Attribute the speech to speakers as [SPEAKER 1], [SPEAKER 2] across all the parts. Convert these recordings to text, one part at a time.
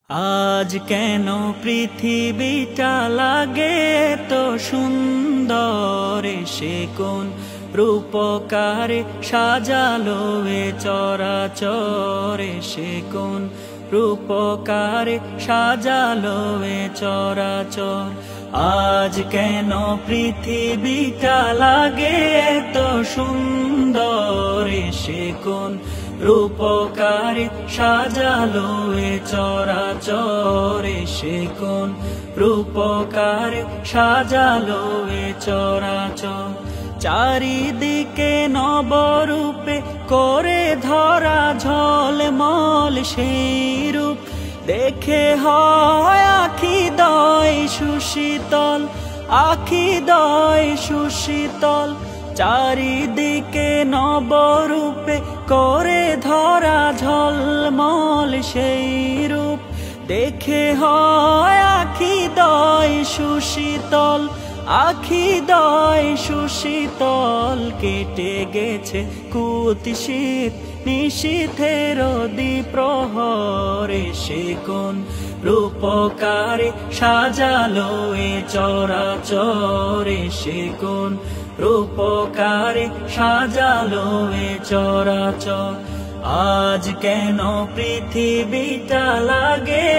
[SPEAKER 1] আজ কেন পৃথিবীটা লাগে তো সুন্দর, সে কোন রূপকারে সাজালো এ চরাচর, সে কোন রূপকারে সাজালো এ চরাচর। আজ কেন পৃথিবীটা লাগে তো সুন্দর, সে কোন রূপকারে সাজালো এ চরাচর, সে কোন রূপকারে সাজালো এ চরাচর। চারিদিকে নবরূপে করে ধরা ঝলমল সেই রূপ দেখে হয় আখি দয় সুশীতল, আখি দয় সুশীতল। চারিদিকে নবরূপে করে ধরা ঝলমল সেই রূপ দেখে হয় আখি দয় সুশীতল, আখি দয় সুশীতল। কেটে গেছে কুৎসিত নিশীথের দ্বিপ্রহরে, সে কোন রূপকারে সাজালো এ চরাচর, সে কোন রূপকারে সাজালো এ চরাচর। আজ কেন পৃথিবীটা লাগে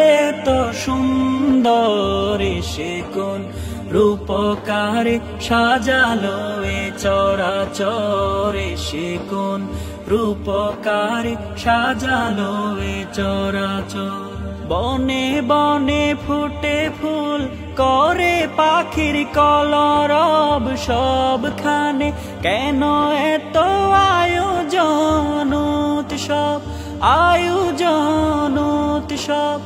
[SPEAKER 1] তো সুন্দর, সে কোন রূপকারে সাজালো এ চরাচর, সে কোন রূপকারে সাজালো এ চরাচর। বনে বনে ফুটে ফুল করে পাখির কলরব, সবখানে কেন এত আয়োজন উৎসব, আয়োজন উৎসব।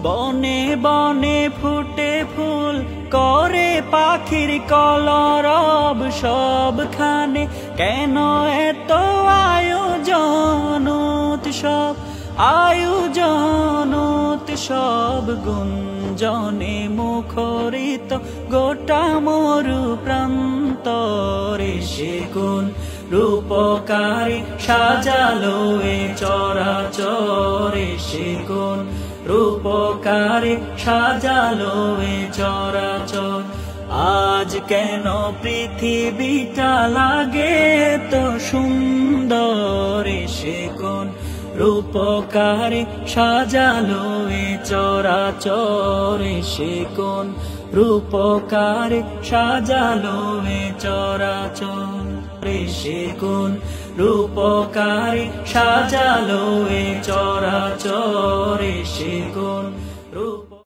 [SPEAKER 1] বনে বনে ফুটে ফুল করে পাখির কলরব, সবখানে কেন এত আয়োজন উৎসব, আয়োজন উৎসব। গুঞ্জনে মুখরিত গোটা মরু প্রান্তরে, সে কোন রূপকারে সাজালো এ চরাচর, সে কোন রূপকারে সাজালো এ চরাচর। আজ কেন পৃথিবীটা লাগে তো সুন্দর, সে কোন রূপকারে সাজালো এ চরাচর, সে কোন রূপকারে সাজালো এ চরাচর, সে কোন রূপকারে সাজালো এ চরাচর, সে কোন রূপ